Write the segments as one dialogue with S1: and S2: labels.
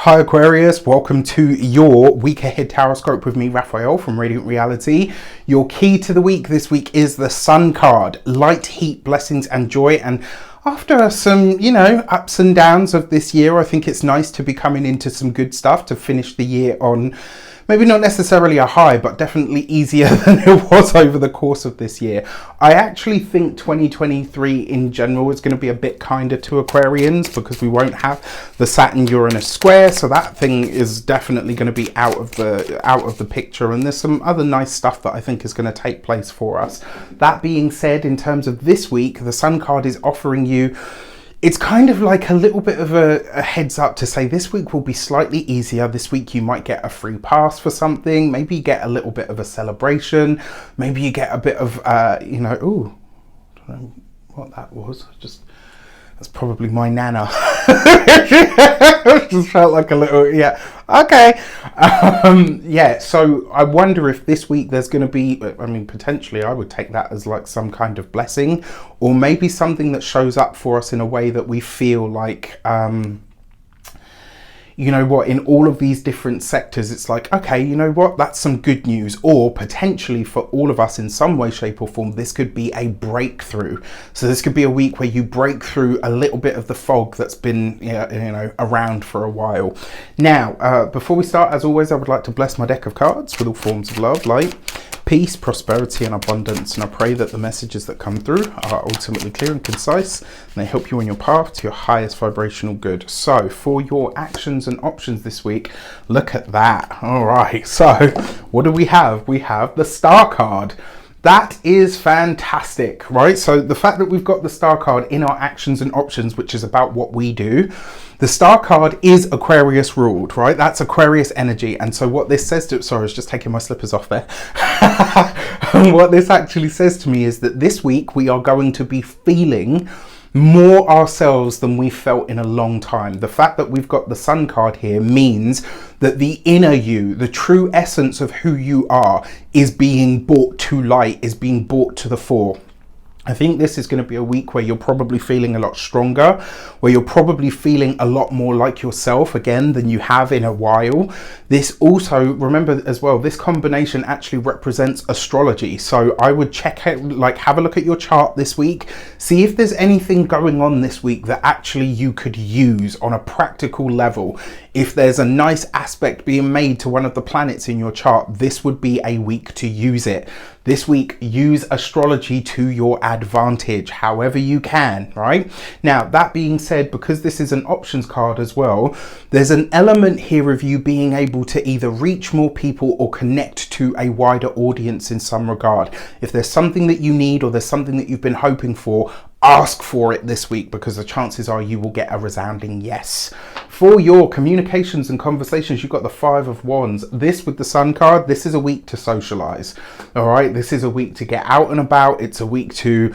S1: Hi Aquarius, welcome to your week ahead tarot scope with me, Raphael from Radiant Reality. Your key to the week this week is the Sun card. Light, heat, blessings and joy. And after some, ups and downs of this year, I think it's nice to be coming into some good stuff to finish the year on maybe not necessarily a high, but definitely easier than it was over the course of this year. I actually think 2023 in general is going to be a bit kinder to Aquarians because we won't have the Saturn-Uranus square, so that thing is definitely going to be out of the picture, and there's some other nice stuff that I think is going to take place for us. That being said, in terms of this week, the Sun card is offering you, it's kind of like a little bit of a heads up to say this week will be slightly easier. This week you might get a free pass for something. Maybe you get a little bit of a celebration. Maybe you get a bit of, ooh, I don't know what that was. That's probably my nana. Just felt like a little, yeah. Okay. So I wonder if this week there's going to be, potentially I would take that as like some kind of blessing, or maybe something that shows up for us in a way that we feel like, in all of these different sectors, it's like, okay, that's some good news. Or potentially for all of us in some way, shape or form, this could be a breakthrough. So this could be a week where you break through a little bit of the fog that's been, around for a while. Now, before we start, as always, I would like to bless my deck of cards with all forms of love, light, peace, prosperity and abundance, and I pray that the messages that come through are ultimately clear and concise, and they help you on your path to your highest vibrational good. So for your actions and options this week, look at that. All right, so what do we have? We have the Star card. That is fantastic, right? So the fact that we've got the Star card in our actions and options, which is about what we do, the Star card is Aquarius ruled, right? That's Aquarius energy. And so what this says to, sorry, I was just taking my slippers off there. What this actually says to me is that this week we are going to be feeling more ourselves than we felt in a long time. The fact that we've got the Sun card here means that the inner you, the true essence of who you are, is being brought to light, is being brought to the fore. I think this is going to be a week where you're probably feeling a lot stronger, where you're probably feeling a lot more like yourself again than you have in a while. This also, remember as well, this combination actually represents astrology. So I would check out, have a look at your chart this week, see if there's anything going on this week that actually you could use on a practical level. If there's a nice aspect being made to one of the planets in your chart, this would be a week to use it. This week, use astrology to your advantage, however you can, right? Now, that being said, because this is an options card as well, there's an element here of you being able to either reach more people or connect to a wider audience in some regard. If there's something that you need or there's something that you've been hoping for, ask for it this week, because the chances are you will get a resounding yes. For your communications and conversations, you've got the Five of Wands. This with the Sun card, this is a week to socialize. All right, this is a week to get out and about. It's a week to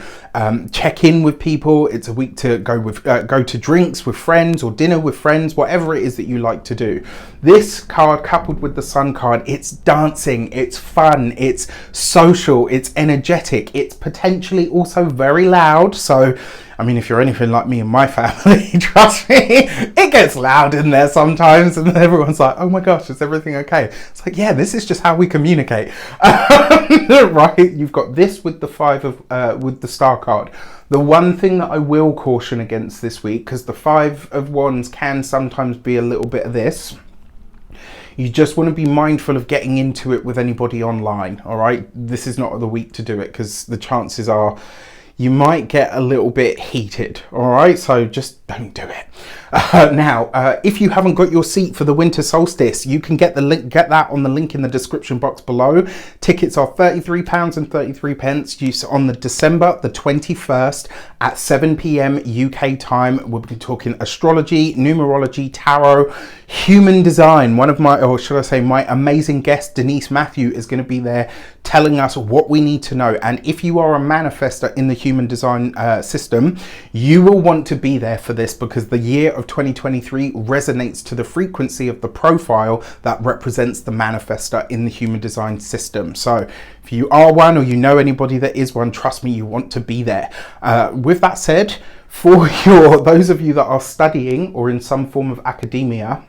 S1: check in with people. It's a week to go to drinks with friends or dinner with friends, whatever it is that you like to do. This card coupled with the Sun card, it's dancing, it's fun, it's social, it's energetic, it's potentially also very loud. So, if you're anything like me and my family, trust me, it gets loud in there sometimes, and everyone's like, oh my gosh, is everything okay? It's like, yeah, this is just how we communicate. Right? You've got this with the with the Star card. The one thing that I will caution against this week, because the Five of Wands can sometimes be a little bit of this, you just want to be mindful of getting into it with anybody online, all right? This is not the week to do it, because the chances are you might get a little bit heated, all right? So just don't do it. Now, if you haven't got your seat for the winter solstice, you can get that on the link in the description box below. Tickets are £33.33 use on the December the 21st at 7 p.m. UK time. We'll be talking astrology, numerology, tarot, human design. One of my, or should I say my amazing guest, Denise Matthew, is going to be there telling us what we need to know. And if you are a manifestor in the human design system, you will want to be there for this, because the year of 2023 resonates to the frequency of the profile that represents the manifestor in the human design system. So if you are one, or you know anybody that is one, trust me, you want to be there. With that said, for those of you that are studying or in some form of academia,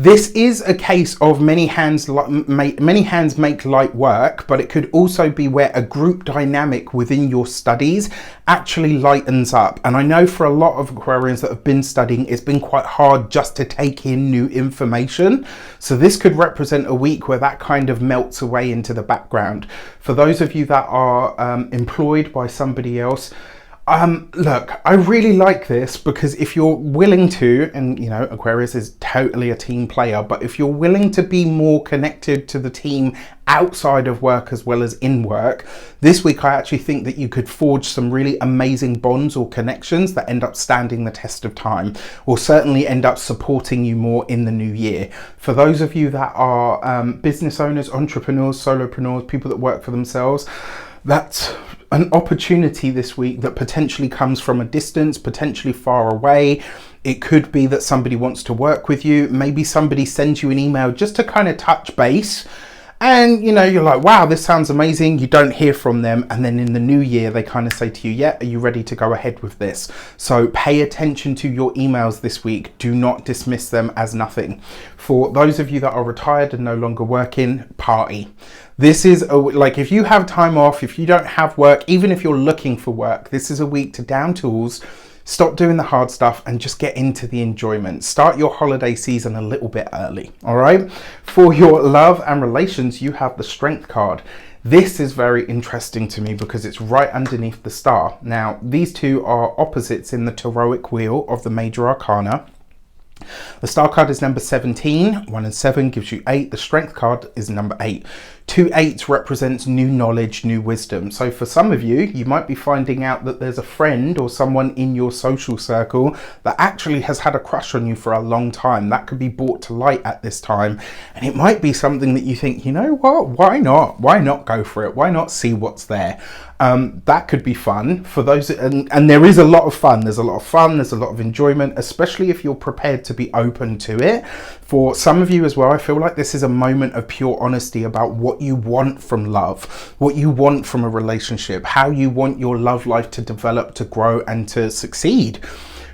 S1: This is a case of many hands make light work, but it could also be where a group dynamic within your studies actually lightens up. And I know for a lot of Aquarians that have been studying, it's been quite hard just to take in new information. So this could represent a week where that kind of melts away into the background. For those of you that are employed by somebody else, look, I really like this because if you're willing to, and you know, Aquarius is totally a team player, but if you're willing to be more connected to the team outside of work as well as in work, this week I actually think that you could forge some really amazing bonds or connections that end up standing the test of time, or certainly end up supporting you more in the new year. For those of you that are business owners, entrepreneurs, solopreneurs, people that work for themselves, that's an opportunity this week that potentially comes from a distance, potentially far away. It could be that somebody wants to work with you. Maybe somebody sends you an email just to kind of touch base. And, you know, you're like, wow, this sounds amazing. You don't hear from them. And then in the new year, they kind of say to you, yeah, are you ready to go ahead with this? So pay attention to your emails this week. Do not dismiss them as nothing. For those of you that are retired and no longer working, party. This is like, if you have time off, if you don't have work, even if you're looking for work, this is a week to down tools, stop doing the hard stuff and just get into the enjoyment. Start your holiday season a little bit early, all right? For your love and relations, you have the Strength card. This is very interesting to me because it's right underneath the Star. Now, these two are opposites in the Taroic wheel of the Major Arcana. The Star card is number 17. 1 and 7 gives you 8. The Strength card is number 8. 2 8s represents new knowledge, new wisdom. So for some of you, you might be finding out that there's a friend or someone in your social circle that actually has had a crush on you for a long time. That could be brought to light at this time. And it might be something that you think, you know what, why not? Why not go for it? Why not see what's there? That could be fun for those, and there is a lot of fun. There's a lot of fun, there's a lot of enjoyment, especially if you're prepared to be open to it. For some of you as well, I feel like this is a moment of pure honesty about what you want from love, what you want from a relationship, how you want your love life to develop, to grow, and to succeed.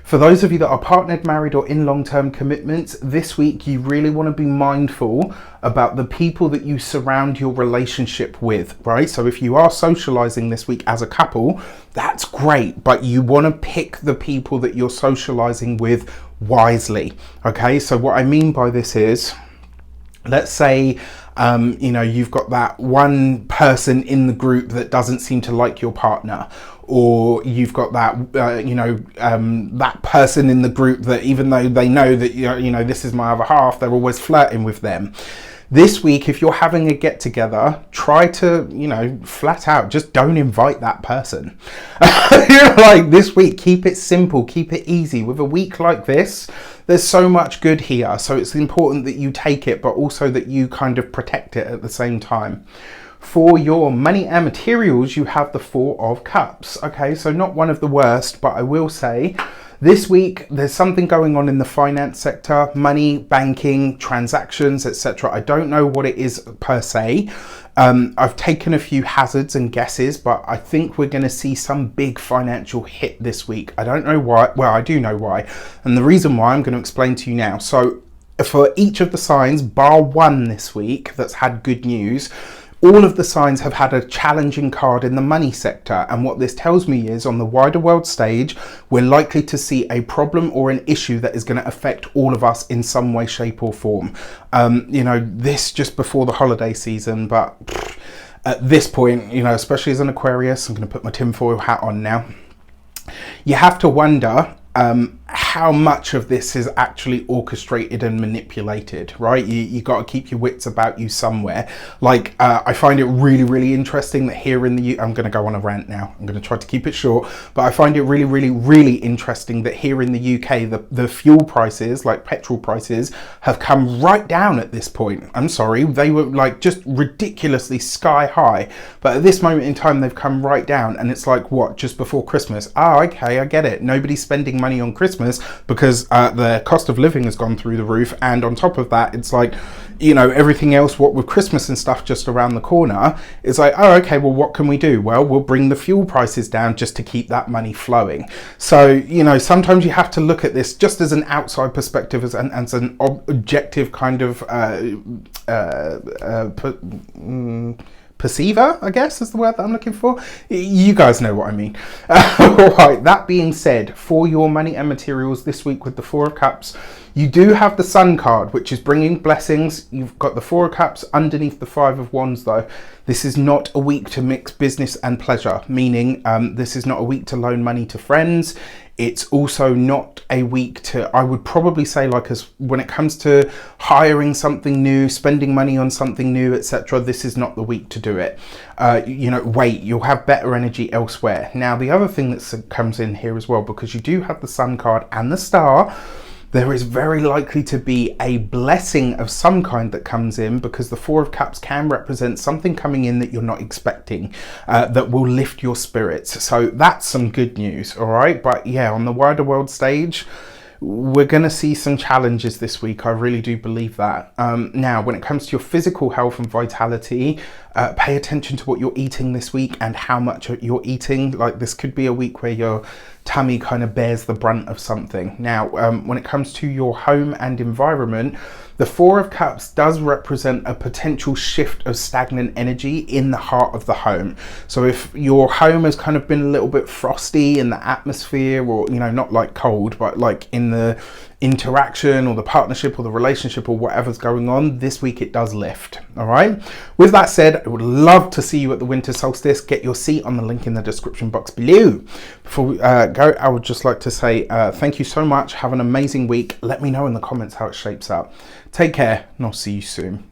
S1: For those of you that are partnered, married, or in long-term commitments, this week you really want to be mindful about the people that you surround your relationship with, right? So if you are socializing this week as a couple, that's great, but you want to pick the people that you're socializing with wisely, okay? So what I mean by this is, let's say, you know, you've got that one person in the group that doesn't seem to like your partner, or you've got that, that person in the group that even though they know that, you know, this is my other half, they're always flirting with them. This week, if you're having a get together, try to, you know, flat out, just don't invite that person. Like this week, keep it simple, keep it easy. With a week like this, there's so much good here. So it's important that you take it, but also that you kind of protect it at the same time. For your money and materials, you have the 4 of Cups. Okay, so not one of the worst, but I will say this week there's something going on in the finance sector, money, banking, transactions, etc. I don't know what it is per se. I've taken a few hazards and guesses, but I think we're going to see some big financial hit this week. I don't know why. Well, I do know why. And the reason why I'm going to explain to you now. So for each of the signs, bar one this week that's had good news, all of the signs have had a challenging card in the money sector. And what this tells me is on the wider world stage, we're likely to see a problem or an issue that is going to affect all of us in some way, shape or form. You know, this just before the holiday season, but at this point, you know, especially as an Aquarius, I'm going to put my tinfoil hat on now. You have to wonder how much of this is actually orchestrated and manipulated, right? You got to keep your wits about you somewhere. Like, I find it really, really interesting that here in the I'm going to go on a rant now. I'm going to try to keep it short, but I find it really, really, really interesting that here in the UK, the fuel prices, like petrol prices, have come right down at this point. I'm sorry, they were like just ridiculously sky high, but at this moment in time, they've come right down, and it's like, what, just before Christmas? Oh, okay, I get it. Nobody's spending money on Christmas Christmas because the cost of living has gone through the roof, and on top of that, it's like, you know, everything else, what with Christmas and stuff just around the corner, it's like, oh, okay, well, what can we do? Well, we'll bring the fuel prices down just to keep that money flowing. So, you know, sometimes you have to look at this just as an outside perspective, as an objective kind of perceiver, I guess is the word that I'm looking for. You guys know what I mean. All right, that being said, for your money and materials this week with the Four of Cups, you do have the Sun card, which is bringing blessings. You've got the Four of Cups underneath the Five of Wands, though. This is not a week to mix business and pleasure, meaning this is not a week to loan money to friends. It's also not a week to, I would probably say, like, as when it comes to hiring something new, spending money on something new, etc., this is not the week to do it. You know, wait, you'll have better energy elsewhere. Now, the other thing that comes in here as well, because you do have the Sun card and the Star, there is very likely to be a blessing of some kind that comes in, because the Four of Cups can represent something coming in that you're not expecting, that will lift your spirits. So that's some good news, all right? But yeah, on the wider world stage, we're going to see some challenges this week. I really do believe that. Now, when it comes to your physical health and vitality, pay attention to what you're eating this week and how much you're eating. Like, this could be a week where your tummy kind of bears the brunt of something. Now, when it comes to your home and environment, the Four of Cups does represent a potential shift of stagnant energy in the heart of the home. So if your home has kind of been a little bit frosty in the atmosphere, or, you know, not like cold, but like in the interaction or the partnership or the relationship or whatever's going on, this week it does lift. All right. With that said, I would love to see you at the winter solstice. Get your seat on the link in the description box below. Before we go, I would just like to say thank you so much. Have an amazing week. Let me know in the comments how it shapes up. Take care, and I'll see you soon.